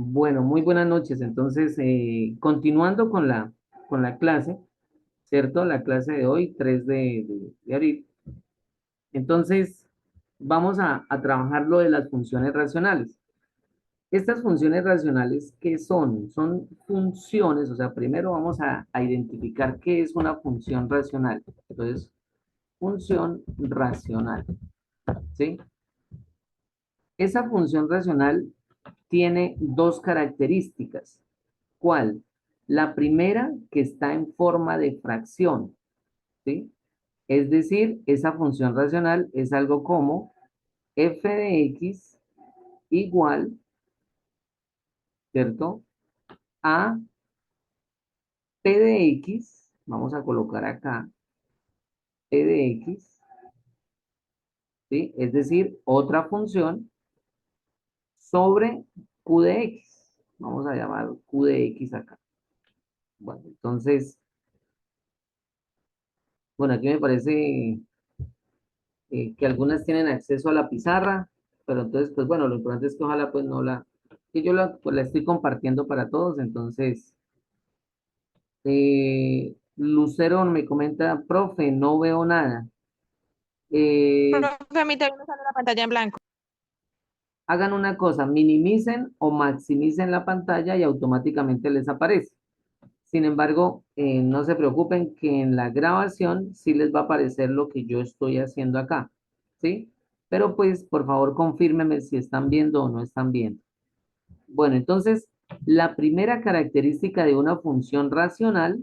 Bueno, muy buenas noches. Entonces, continuando con la clase, ¿cierto? La clase de hoy, 3 de abril. Entonces, vamos a trabajar lo de las funciones racionales. Estas funciones racionales, ¿qué son? Son funciones, o sea, primero vamos a identificar qué es una función racional. Entonces, función racional, ¿sí? Esa función racional tiene dos características. ¿Cuál? La primera, que está en forma de fracción, ¿sí? Es decir, esa función racional es algo como f de x igual, ¿cierto? A p de x, vamos a colocar acá p de x, ¿sí? Es decir, otra función sobre q de x. Vamos a llamar q de x acá. Bueno, entonces, bueno, aquí me parece que algunas tienen acceso a la pizarra, pero entonces, pues bueno, lo importante es que ojalá pues no la, que yo la, pues, la estoy compartiendo para todos, entonces, Lucero me comenta, profe, no veo nada. Eh, Profe, a mí también me sale la pantalla en blanco. hagan una cosa, minimicen o maximicen la pantalla y automáticamente les aparece. Sin embargo, no se preocupen que en la grabación sí les va a aparecer lo que yo estoy haciendo acá, ¿sí? Pero pues, por favor, confírmenme si están viendo o no están viendo. Bueno, entonces, la primera característica de una función racional,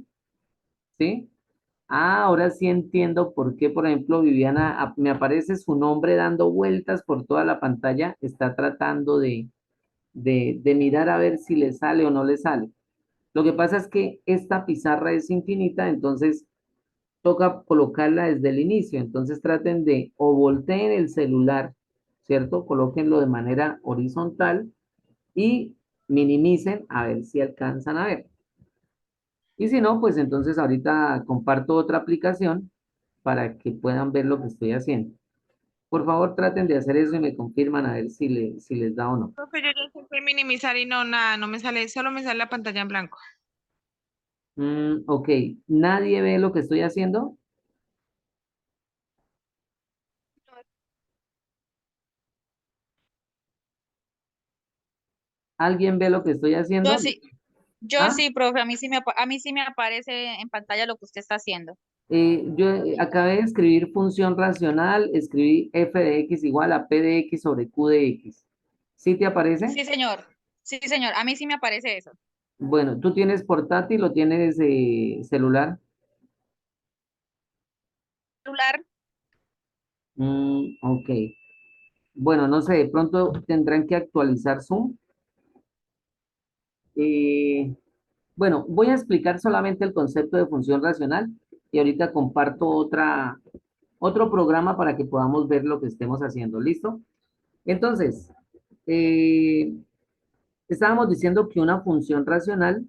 ¿sí? Ah, ahora sí entiendo por qué, por ejemplo, Viviana, me aparece su nombre dando vueltas por toda la pantalla, está tratando de mirar a ver si le sale o no le sale. Lo que pasa es que esta pizarra es infinita, entonces toca colocarla desde el inicio. Entonces traten de o volteen el celular, ¿cierto? Colóquenlo de manera horizontal y minimicen a ver si alcanzan a ver. Y si no, pues entonces ahorita comparto otra aplicación para que puedan ver lo que estoy haciendo. Por favor, traten de hacer eso y me confirman a ver si les da o no. Profe, yo ya intenté minimizar y no, nada, no me sale, solo me sale la pantalla en blanco. Ok, ¿nadie ve lo que estoy haciendo? ¿Alguien ve lo que estoy Yo haciendo? sí, yo ¿Ah? sí, profe, a mí sí me aparece en pantalla lo que usted está haciendo. Yo acabé de escribir función racional, escribí f de x igual a p de x sobre q de x. ¿Sí te aparece? Sí, señor. Sí, señor. A mí sí me aparece eso. Bueno, ¿tú tienes portátil o tienes celular? Celular. Ok. Bueno, no sé, de pronto tendrán que actualizar Zoom. Eh, bueno, voy a explicar solamente el concepto de función racional y ahorita comparto otro programa para que podamos ver lo que estemos haciendo. ¿Listo? Entonces, eh, estábamos diciendo que una función racional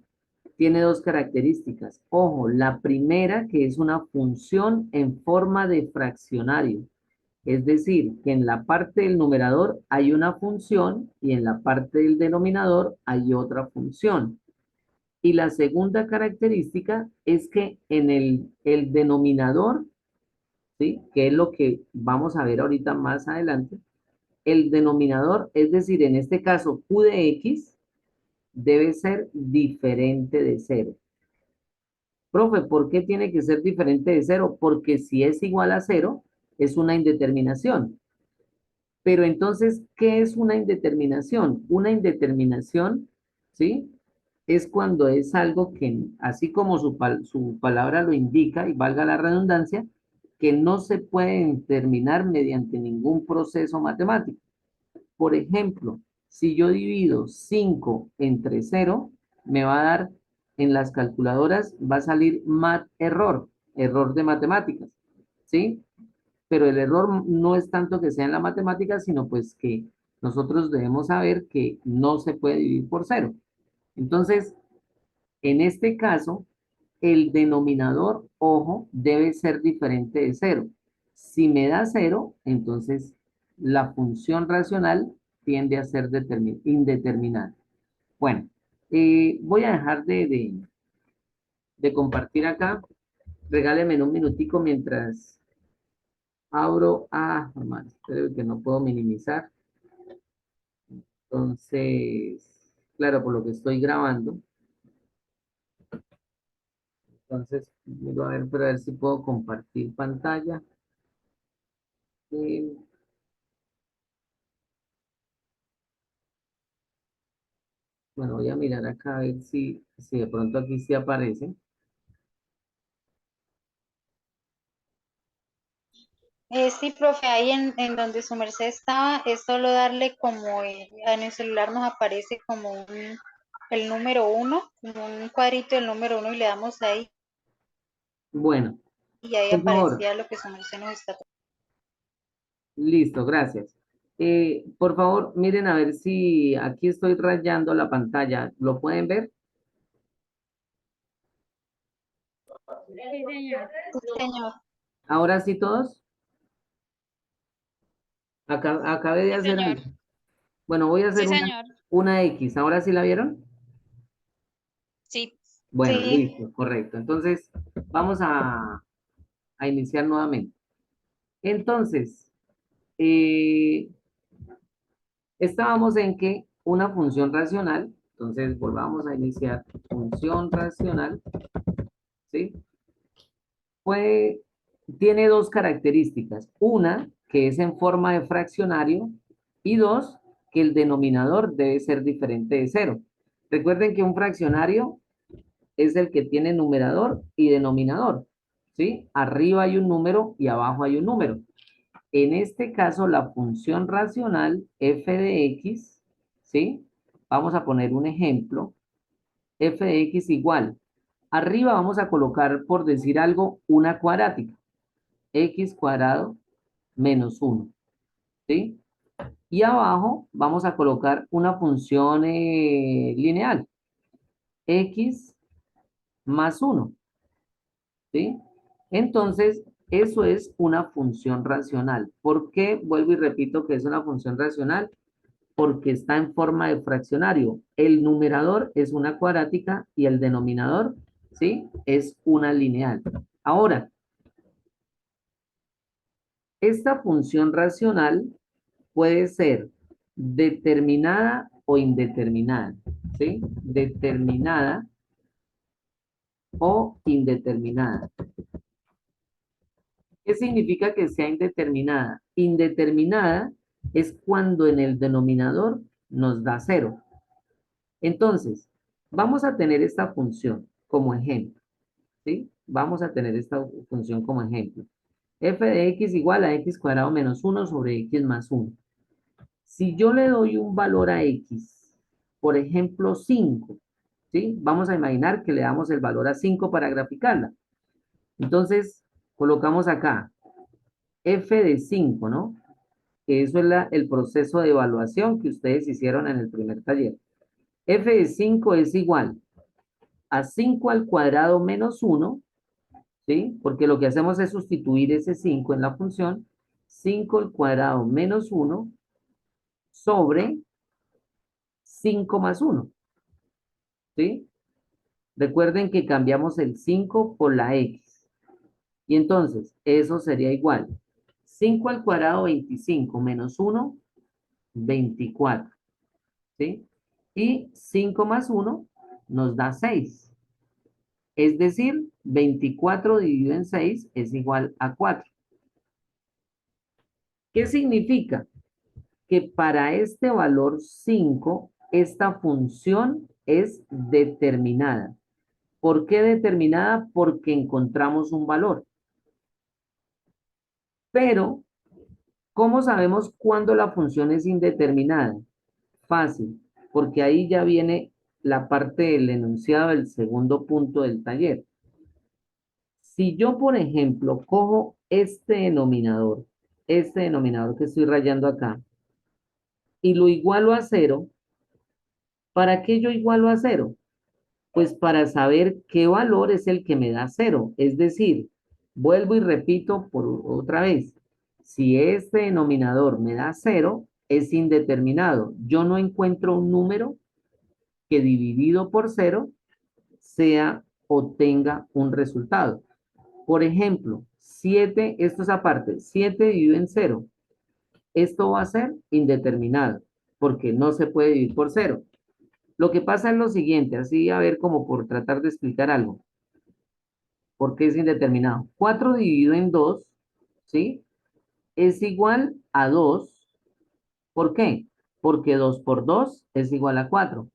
tiene dos características. Ojo, la primera que es una función en forma de fraccionario. Es decir, que en la parte del numerador hay una función y en la parte del denominador hay otra función. Y la segunda característica es que en el denominador, ¿sí? Que es lo que vamos a ver ahorita más adelante, el denominador, es decir, en este caso q de x, debe ser diferente de cero. Profe, ¿por qué tiene que ser diferente de cero? Porque si es igual a cero, es una indeterminación. Pero entonces, ¿qué es una indeterminación? Una indeterminación, ¿sí? Es cuando es algo que, así como su palabra lo indica, y valga la redundancia, que no se puede determinar mediante ningún proceso matemático. Por ejemplo, si yo divido 5 entre cero, me va a dar, en las calculadoras, va a salir error, error de matemáticas, ¿sí? Pero el error no es tanto que sea en la matemática, sino pues que nosotros debemos saber que no se puede dividir por cero. Entonces, en este caso, el denominador, ojo, debe ser diferente de cero. Si me da cero, entonces la función racional tiende a ser indeterminada. Bueno, voy a dejar de compartir acá. Regáleme un minutico mientras abro. Ah, nomás, creo que no puedo minimizar. Entonces, claro, por lo que estoy grabando. Entonces, miro a ver, para ver si puedo compartir pantalla. Eh, bueno, voy a mirar acá a ver si de pronto aquí sí aparece. Sí, profe, ahí en donde su merced estaba, es solo darle como en el celular nos aparece como el número uno, como un cuadrito del número uno y le damos ahí Bueno, y ahí por favor, aparecía lo que su merced nos está. listo, gracias. Por favor, miren a ver si aquí estoy rayando la pantalla. ¿Lo pueden ver? Sí, señor. Sí, señor. Ahora sí todos. Acabé de Sí, hacer señor. algo. Bueno, voy a Sí, hacer señor. una X. ¿Ahora sí la vieron? Sí. Bueno, Sí, listo, correcto. Entonces, vamos a iniciar nuevamente. Entonces, eh, estábamos en que una función racional, entonces volvamos a iniciar, función racional, ¿sí? Pues tiene dos características. Una, que es en forma de fraccionario, y dos, que el denominador debe ser diferente de cero. Recuerden que un fraccionario es el que tiene numerador y denominador, ¿sí? Arriba hay un número y abajo hay un número. En este caso, la función racional f de x, ¿sí? Vamos a poner un ejemplo. F de x igual. Arriba vamos a colocar, por decir algo, una cuadrática. X cuadrado menos 1, ¿sí? Y abajo vamos a colocar una función lineal. X más 1, ¿sí? Entonces, eso es una función racional. ¿Por qué vuelvo y repito que es una función racional? Porque está en forma de fraccionario. El numerador es una cuadrática y el denominador, ¿sí? Es una lineal. Ahora, esta función racional puede ser determinada o indeterminada, ¿sí? Determinada o indeterminada. ¿Qué significa que sea indeterminada? Indeterminada es cuando en el denominador nos da cero. Entonces, vamos a tener esta función como ejemplo, ¿sí? Vamos a tener esta función como ejemplo. F de x igual a x cuadrado menos 1 sobre x más 1. Si yo le doy un valor a x, por ejemplo 5, ¿sí? Vamos a imaginar que le damos el valor a 5 para graficarla. Entonces, colocamos acá f de 5, ¿no? Que eso es el proceso de evaluación que ustedes hicieron en el primer taller. F de 5 es igual a 5 al cuadrado menos 1, ¿sí? Porque lo que hacemos es sustituir ese 5 en la función, 5 al cuadrado menos 1 sobre 5 más 1, ¿sí? Recuerden que cambiamos el 5 por la x. Y entonces, eso sería igual. 5 al cuadrado 25 menos 1, 24, ¿sí? Y 5 más 1 nos da 6. Es decir, 24 dividido en 6 es igual a 4. ¿Qué significa? Que para este valor 5, esta función es determinada. ¿Por qué determinada? Porque encontramos un valor. Pero, ¿cómo sabemos cuándo la función es indeterminada? Fácil, porque ahí ya viene la parte del enunciado del segundo punto del taller. Si yo, por ejemplo, cojo este denominador que estoy rayando acá, y lo igualo a cero, ¿para qué yo igualo a cero? Pues para saber qué valor es el que me da cero. Es decir, vuelvo y repito por otra vez. Si este denominador me da cero, es indeterminado. Yo no encuentro un número que dividido por 0 sea o tenga un resultado. Por ejemplo, 7, esto es aparte, 7 dividido en 0. Esto va a ser indeterminado, porque no se puede dividir por 0. Lo que pasa es lo siguiente, así a ver como por tratar de explicar algo. ¿Por qué es indeterminado? 4 dividido en 2, ¿sí? Es igual a 2. ¿Por qué? Porque 2 por 2 es igual a 4.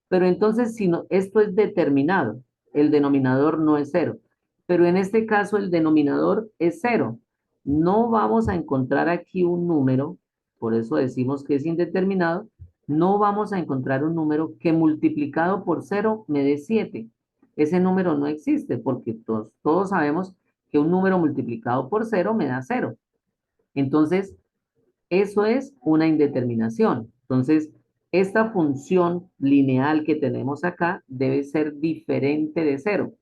Pero entonces, si no, esto es determinado, el denominador no es 0. Pero en este caso, el denominador es 0. No vamos a encontrar aquí un número, por eso decimos que es indeterminado, no vamos a encontrar un número que multiplicado por 0 me dé 7. Ese número no existe porque todos sabemos que un número multiplicado por 0 me da 0. Entonces, eso es una indeterminación. Entonces, esta función lineal que tenemos acá debe ser diferente de 0.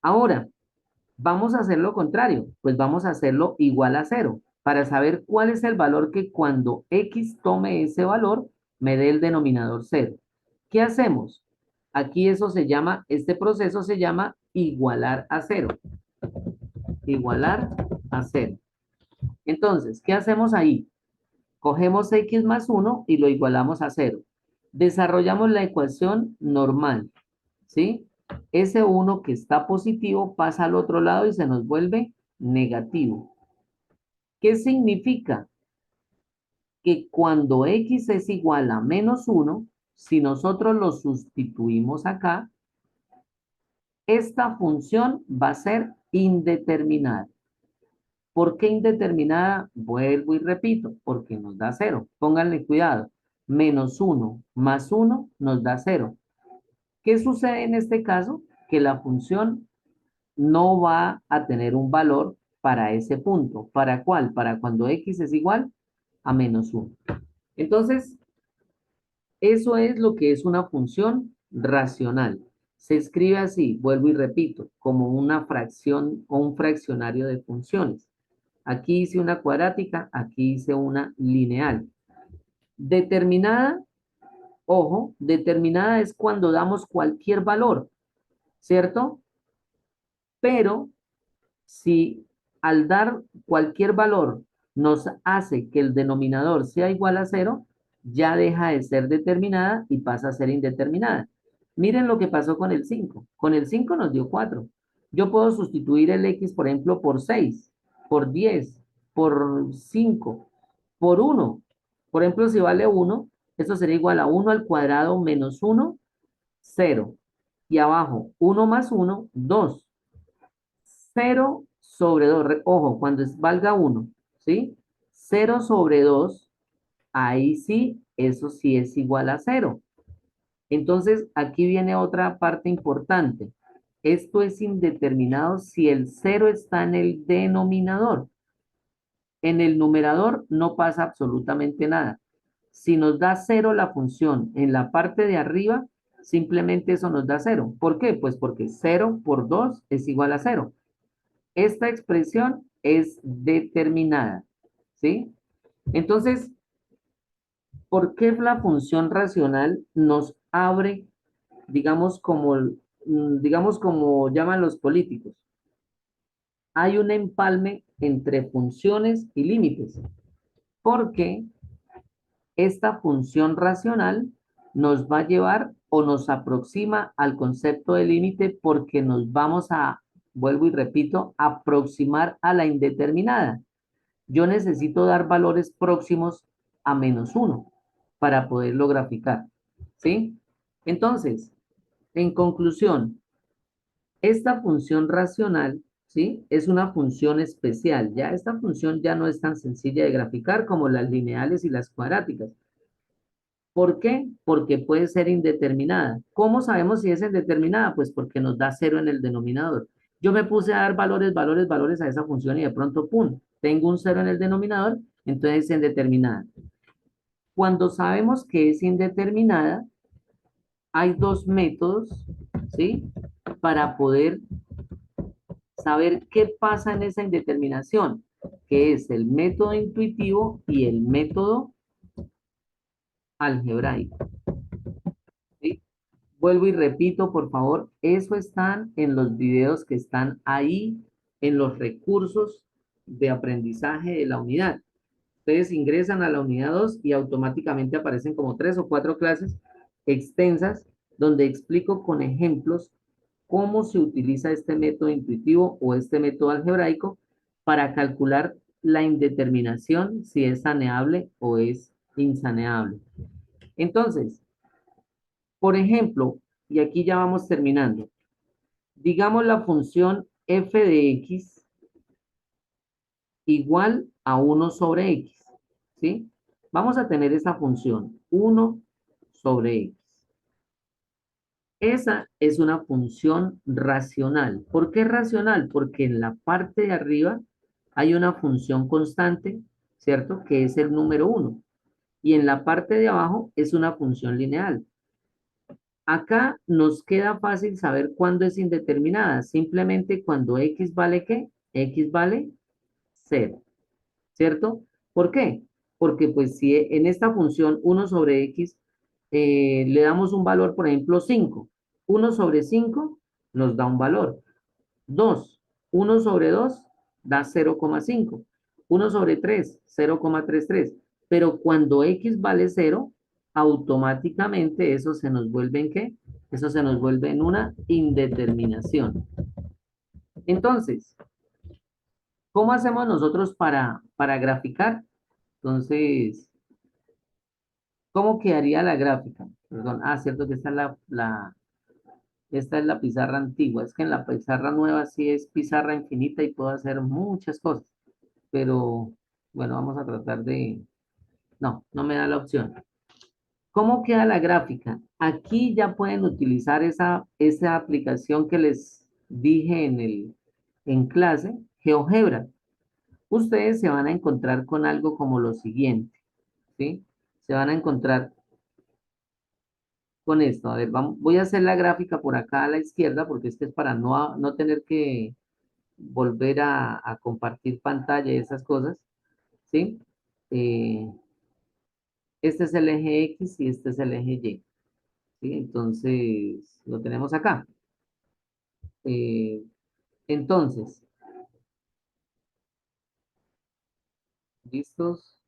Ahora, vamos a hacer lo contrario, pues vamos a hacerlo igual a 0 para saber cuál es el valor que cuando x tome ese valor me dé el denominador 0. ¿Qué hacemos? Aquí eso se llama, este proceso se llama igualar a 0. Igualar a 0. Entonces, ¿qué hacemos ahí? Cogemos x más 1 y lo igualamos a 0. Desarrollamos la ecuación normal, ¿sí? Ese 1 que está positivo pasa al otro lado y se nos vuelve negativo. ¿Qué significa? Que cuando x es igual a menos 1, si nosotros lo sustituimos acá, esta función va a ser indeterminada. ¿Por qué indeterminada? Vuelvo y repito, porque nos da 0. Pónganle cuidado. Menos 1 más 1 nos da 0. ¿Qué sucede en este caso? Que la función no va a tener un valor para ese punto. ¿Para cuál? Para cuando x es igual a menos 1. Entonces, eso es lo que es una función racional. Se escribe así, vuelvo y repito, como una fracción o un fraccionario de funciones. Aquí hice una cuadrática, aquí hice una lineal. Determinada, ojo, determinada es cuando damos cualquier valor, ¿cierto? Pero si al dar cualquier valor nos hace que el denominador sea igual a 0, ya deja de ser determinada y pasa a ser indeterminada. Miren lo que pasó con el 5. Con el 5 nos dio 4. Yo puedo sustituir el x, por ejemplo, por 6, por 10, por 5, por 1. Por ejemplo, si vale 1, esto sería igual a 1 al cuadrado menos 1, 0. Y abajo, 1 más 1, 2. 0 sobre 2, ojo, cuando valga 1, ¿sí? 0 sobre 2, ahí sí, eso sí es igual a 0. Entonces, aquí viene otra parte importante. Esto es indeterminado si el 0 está en el denominador. En el numerador no pasa absolutamente nada. Si nos da 0 la función en la parte de arriba, simplemente eso nos da 0. ¿Por qué? Pues porque 0 por 2 es igual a 0. Esta expresión es determinada, ¿sí? Entonces, ¿por qué la función racional nos abre, digamos como llaman los políticos? Hay un empalme entre funciones y límites, porque esta función racional nos va a llevar o nos aproxima al concepto de límite porque nos vamos a, vuelvo y repito, aproximar a la indeterminada. Yo necesito dar valores próximos a menos 1 para poderlo graficar, ¿sí? Entonces, en conclusión, esta función racional, ¿sí? Es una función especial. Ya esta función ya no es tan sencilla de graficar como las lineales y las cuadráticas. ¿Por qué? Porque puede ser indeterminada. ¿Cómo sabemos si es indeterminada? Pues porque nos da 0 en el denominador. Yo me puse a dar valores a esa función y de pronto, ¡pum! Tengo un 0 en el denominador, entonces es indeterminada. Cuando sabemos que es indeterminada, hay dos métodos, ¿sí? Para poder saber qué pasa en esa indeterminación, que es el método intuitivo y el método algebraico. Vuelvo y repito, por favor, eso están en los videos que están ahí, en los recursos de aprendizaje de la unidad. Ustedes ingresan a la unidad 2 y automáticamente aparecen como 3 o 4 clases extensas donde explico con ejemplos cómo se utiliza este método intuitivo o este método algebraico para calcular la indeterminación, si es saneable o es insaneable. Entonces, por ejemplo, y aquí ya vamos terminando, digamos la función f de x igual a 1 sobre x, ¿sí? Vamos a tener esa función, 1 sobre x. Esa es una función racional. ¿Por qué racional? Porque en la parte de arriba hay una función constante, ¿cierto? Que es el número 1. Y en la parte de abajo es una función lineal. Acá nos queda fácil saber cuándo es indeterminada. Simplemente cuando x vale ¿qué? X vale 0, ¿cierto? ¿Por qué? Porque pues si en esta función 1 sobre x le damos un valor, por ejemplo, 5. 1 sobre 5 nos da un valor. 2. 1 sobre 2 da 0,5. 1 sobre 3, 0,33. Pero cuando x vale 0, automáticamente eso se nos vuelve ¿en qué? Eso se nos vuelve en una indeterminación. Entonces, ¿cómo hacemos nosotros para graficar? Entonces, ¿cómo quedaría la gráfica? Perdón, cierto que esta es esta es la pizarra antigua. Es que en la pizarra nueva sí es pizarra infinita y puedo hacer muchas cosas. Pero, bueno, vamos a tratar de... No, no me da la opción. ¿Cómo queda la gráfica? Aquí ya pueden utilizar esa aplicación que les dije en clase, GeoGebra. Ustedes se van a encontrar con algo como lo siguiente, ¿sí? Se van a encontrar con esto. A ver, voy a hacer la gráfica por acá a la izquierda porque es que es para no tener que volver a compartir pantalla y esas cosas, ¿sí? Eh, este es el eje X y este es el eje Y, ¿sí? Entonces, lo tenemos acá. Eh, entonces, ¿listos?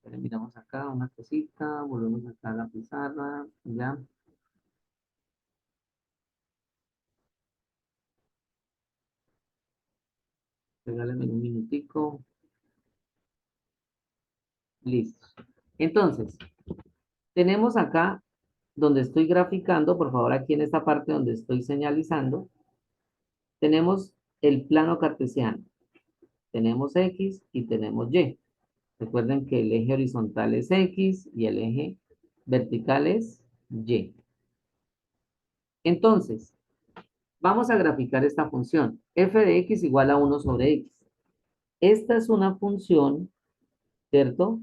Miramos acá una cosita, volvemos acá a la pizarra, ya. Regálenme un minutico. Listo. Entonces, tenemos acá donde estoy graficando, por favor, aquí en esta parte donde estoy señalizando, tenemos el plano cartesiano. Tenemos X y tenemos Y. Recuerden que el eje horizontal es X y el eje vertical es Y. Entonces, vamos a graficar esta función. F de X igual a 1 sobre X. Esta es una función, ¿cierto?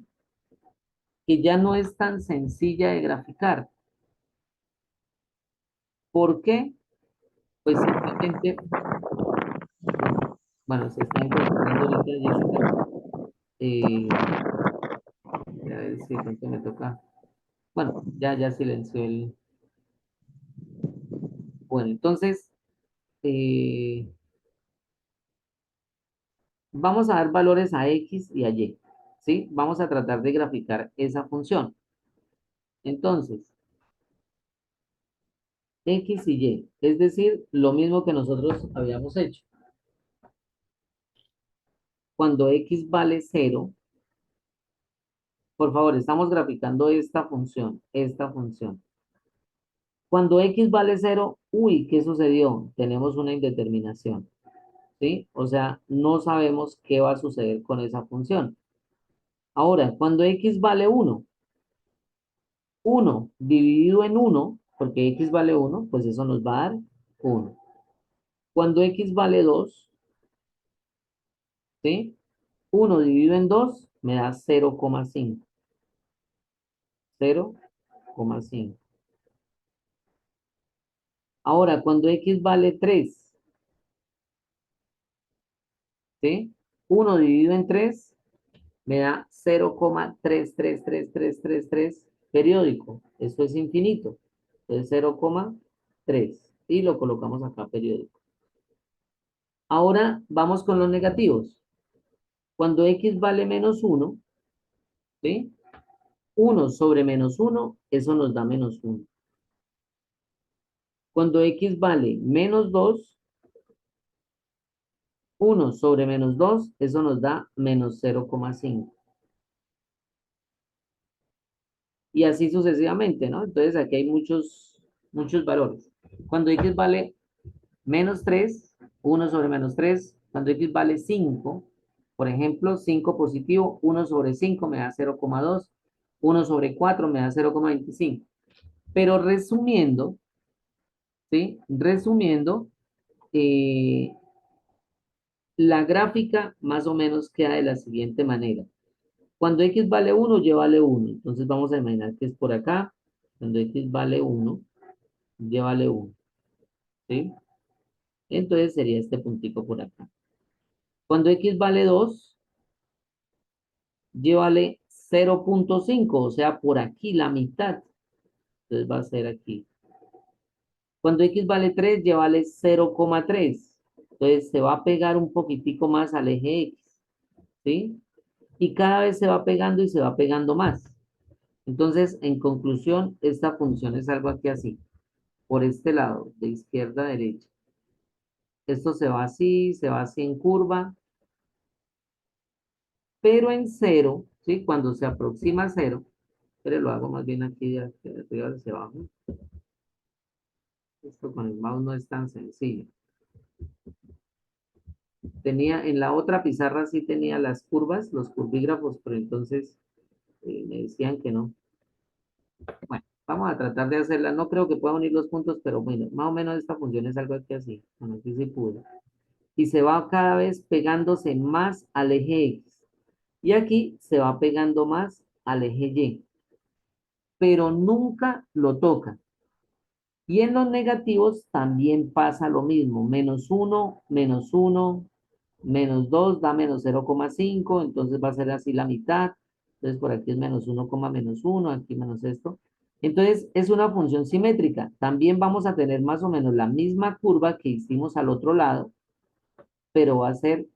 Que ya no es tan sencilla de graficar. ¿Por qué? Pues simplemente, bueno, se está incorporando ahorita Jessica. A ver si de pronto me toca. Bueno, ya silenció el. Bueno, entonces, eh, vamos a dar valores a X y a Y, ¿sí? Vamos a tratar de graficar esa función. Entonces, X y Y, es decir, lo mismo que nosotros habíamos hecho. Cuando X vale 0, por favor, estamos graficando esta función, esta función. Cuando X vale 0, uy, ¿qué sucedió? Tenemos una indeterminación, ¿sí? O sea, no sabemos qué va a suceder con esa función. Ahora, cuando X vale 1, 1 dividido en 1, porque X vale 1, pues eso nos va a dar 1. Cuando X vale 2, ¿sí? 1 dividido en 2 me da 0,5. 0,5. Ahora, cuando X vale 3, ¿sí? 1 dividido en 3 me da 0,33333 periódico. Esto es infinito. Entonces 0,3. Y lo colocamos acá periódico. Ahora vamos con los negativos. Cuando x vale menos 1, ¿sí? 1 sobre menos 1, eso nos da menos 1. Cuando x vale menos 2, 1 sobre menos 2, eso nos da menos 0,5. Y así sucesivamente, ¿no? Entonces aquí hay muchos valores. Cuando x vale menos 3, 1 sobre menos 3, cuando x vale 5, por ejemplo, 5 positivo, 1 sobre 5 me da 0,2, 1 sobre 4 me da 0,25. Pero resumiendo, ¿sí? Resumiendo, eh, la gráfica más o menos queda de la siguiente manera. Cuando x vale 1, y vale 1. Entonces vamos a imaginar que es por acá. Cuando x vale 1, y vale 1. ¿Sí? Entonces sería este puntico por acá. Cuando x vale 2, y vale 0,5, o sea, por aquí la mitad. Entonces va a ser aquí. Cuando x vale 3, y vale 0,3. Entonces se va a pegar un poquitico más al eje x. ¿Sí? Y cada vez se va pegando y se va pegando más. Entonces, en conclusión, esta función es algo aquí así, por este lado, de izquierda a derecha. Esto se va así en curva, pero en cero, ¿sí? Cuando se aproxima a cero, pero lo hago más bien aquí de arriba hacia abajo. Esto con el mouse no es tan sencillo. En la otra pizarra sí tenía las curvas, los curvígrafos, pero entonces me decían que no. Bueno, vamos a tratar de hacerla. No creo que pueda unir los puntos, pero bueno, más o menos esta función es algo aquí así. Bueno, aquí sí pude. Y se va cada vez pegándose más al eje X. Y aquí se va pegando más al eje Y. Pero nunca lo toca. Y en los negativos también pasa lo mismo. Menos 1, menos 2 da menos 0,5. Entonces va a ser así la mitad. Entonces por aquí es menos 1, menos 1. Aquí menos esto. Entonces es una función simétrica. También vamos a tener más o menos la misma curva que hicimos al otro lado, pero va a ser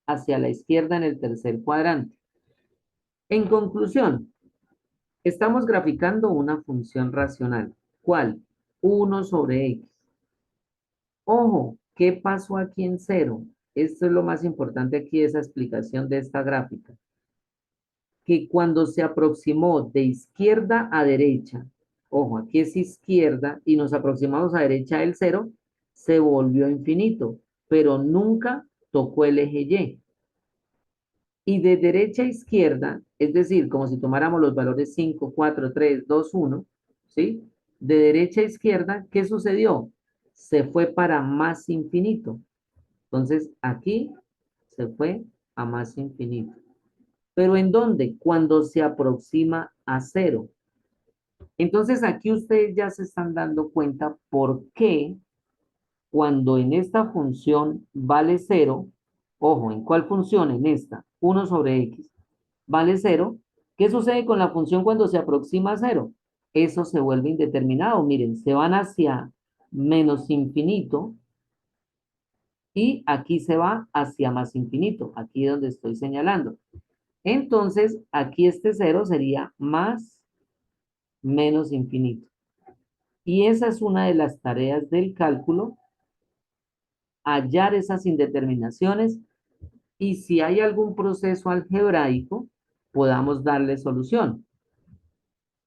hacia la izquierda en el tercer cuadrante. En conclusión, estamos graficando una función racional. ¿Cuál? 1 sobre x. Ojo, ¿qué pasó aquí en cero? Esto es lo más importante aquí de esa explicación de esta gráfica. Que cuando se aproximó de izquierda a derecha, ojo, aquí es izquierda y nos aproximamos a derecha del cero, se volvió infinito, pero nunca tocó el eje Y. Y de derecha a izquierda, es decir, como si tomáramos los valores 5, 4, 3, 2, 1, ¿sí? De derecha a izquierda, ¿qué sucedió? Se fue para más infinito. Entonces, aquí se fue a más infinito. ¿Pero en dónde? Cuando se aproxima a cero. Entonces, aquí ustedes ya se están dando cuenta por qué cuando en esta función vale cero, ojo, ¿en cuál función? En esta, 1 sobre x, vale cero. ¿Qué sucede con la función cuando se aproxima a cero? Eso se vuelve indeterminado. Miren, se van hacia menos infinito y aquí se va hacia más infinito, aquí donde estoy señalando. Entonces, aquí este cero sería más menos infinito. Y esa es una de las tareas del cálculo, hallar esas indeterminaciones y si hay algún proceso algebraico, podamos darle solución.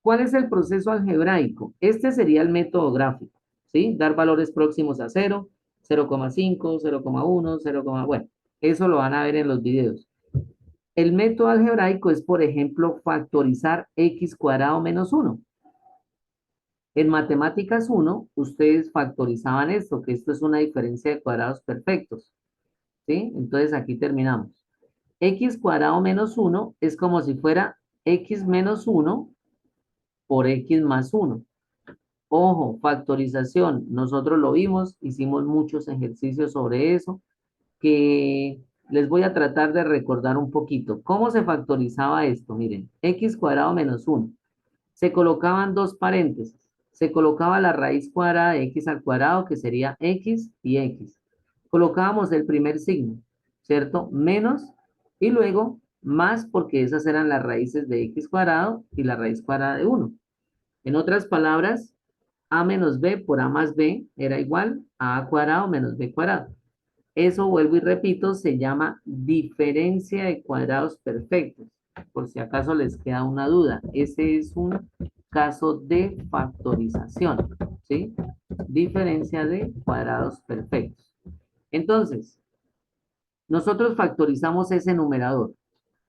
¿Cuál es el proceso algebraico? Este sería el método gráfico, ¿sí? Dar valores próximos a 0, 0,5, 0,1, 0, bueno, eso lo van a ver en los videos. El método algebraico es, por ejemplo, factorizar x cuadrado menos 1. En matemáticas 1, ustedes factorizaban esto, que esto es una diferencia de cuadrados perfectos, ¿sí? Entonces aquí terminamos. X cuadrado menos 1 es como si fuera x menos 1 por x más 1. Ojo, factorización, nosotros lo vimos, hicimos muchos ejercicios sobre eso, que les voy a tratar de recordar un poquito. ¿Cómo se factorizaba esto? Miren, x cuadrado menos 1. Se colocaban dos paréntesis, Se colocaba la raíz cuadrada de x al cuadrado, que sería x y x. Colocábamos el primer signo, ¿cierto? Menos, y luego más, porque esas eran las raíces de x cuadrado y la raíz cuadrada de 1. En otras palabras, a menos b por a más b era igual a cuadrado menos b cuadrado. Eso, vuelvo y repito, se llama diferencia de cuadrados perfectos. Por si acaso les queda una duda, ese es un caso de factorización, ¿sí? Diferencia de cuadrados perfectos. Entonces, nosotros factorizamos ese numerador.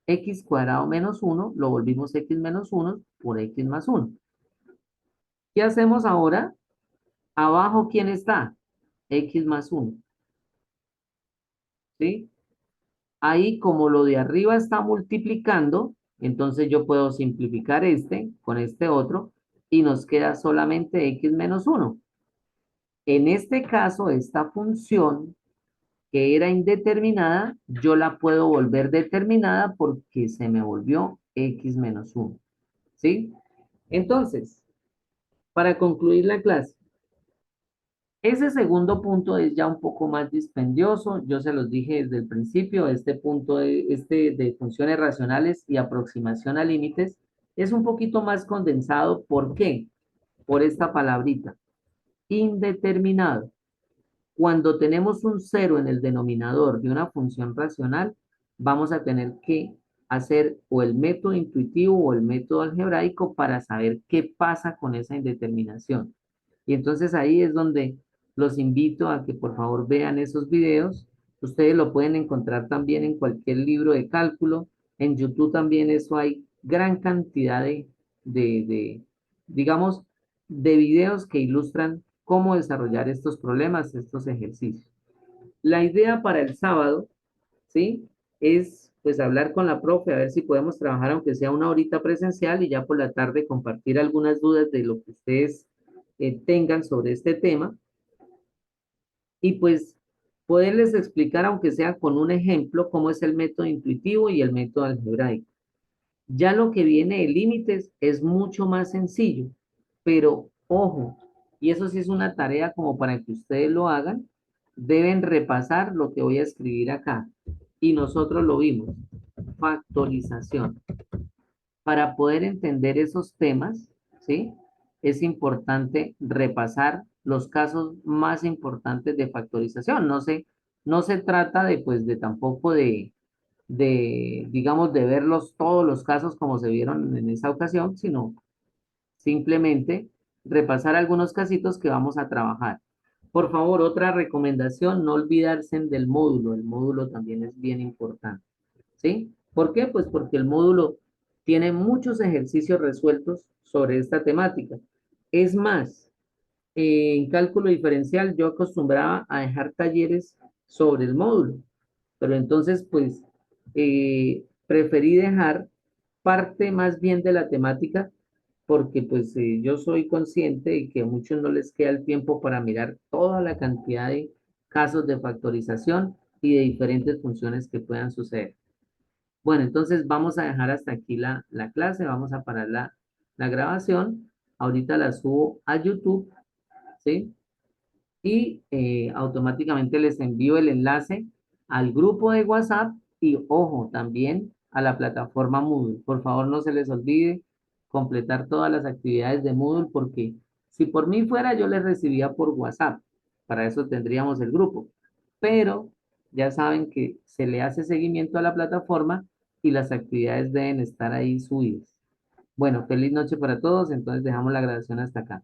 X cuadrado menos 1, lo volvimos x menos 1 por x más 1. ¿Qué hacemos ahora? Abajo, ¿quién está? X más 1. ¿Sí? Ahí, como lo de arriba está multiplicando, entonces yo puedo simplificar este con este otro y nos queda solamente x menos 1. En este caso, esta función que era indeterminada, yo la puedo volver determinada porque se me volvió x menos 1. ¿Sí? Entonces, para concluir la clase, ese segundo punto es ya un poco más dispendioso. Yo se los dije desde el principio, este punto de funciones racionales y aproximación a límites es un poquito más condensado. ¿Por qué? Por esta palabrita, indeterminado. Cuando tenemos un cero en el denominador de una función racional, vamos a tener que hacer o el método intuitivo o el método algebraico para saber qué pasa con esa indeterminación. Y entonces ahí es donde los invito a que por favor vean esos videos. Ustedes lo pueden encontrar también en cualquier libro de cálculo. En YouTube también eso hay gran cantidad de digamos, de videos que ilustran cómo desarrollar estos problemas, estos ejercicios. La idea para el sábado, ¿sí? Es pues hablar con la profe, a ver si podemos trabajar aunque sea una horita presencial y ya por la tarde compartir algunas dudas de lo que ustedes tengan sobre este tema y pues poderles explicar, aunque sea con un ejemplo, cómo es el método intuitivo y el método algebraico. Ya lo que viene de límites es mucho más sencillo, pero ojo, y eso sí es una tarea como para que ustedes lo hagan, deben repasar lo que voy a escribir acá. Y nosotros lo vimos, factorización. Para poder entender esos temas, ¿sí? Es importante repasar los casos más importantes de factorización. No se trata de, pues, de tampoco digamos, de verlos todos los casos como se vieron en esa ocasión, sino simplemente repasar algunos casitos que vamos a trabajar. Por favor, otra recomendación, no olvidarse del módulo. El módulo también es bien importante. ¿Sí? ¿Por qué? Pues porque el módulo tiene muchos ejercicios resueltos sobre esta temática. Es más, en cálculo diferencial yo acostumbraba a dejar talleres sobre el módulo, pero entonces pues preferí dejar parte más bien de la temática porque pues yo soy consciente de que a muchos no les queda el tiempo para mirar toda la cantidad de casos de factorización y de diferentes funciones que puedan suceder. Bueno, entonces vamos a dejar hasta aquí la clase, vamos a parar la grabación. Ahorita la subo a YouTube, ¿sí? Y automáticamente les envío el enlace al grupo de WhatsApp y, ojo, también a la plataforma Moodle. Por favor, no se les olvide completar todas las actividades de Moodle porque si por mí fuera, yo les recibía por WhatsApp. Para eso tendríamos el grupo. Pero ya saben que se le hace seguimiento a la plataforma y las actividades deben estar ahí subidas. Bueno, feliz noche para todos. Entonces dejamos la grabación hasta acá.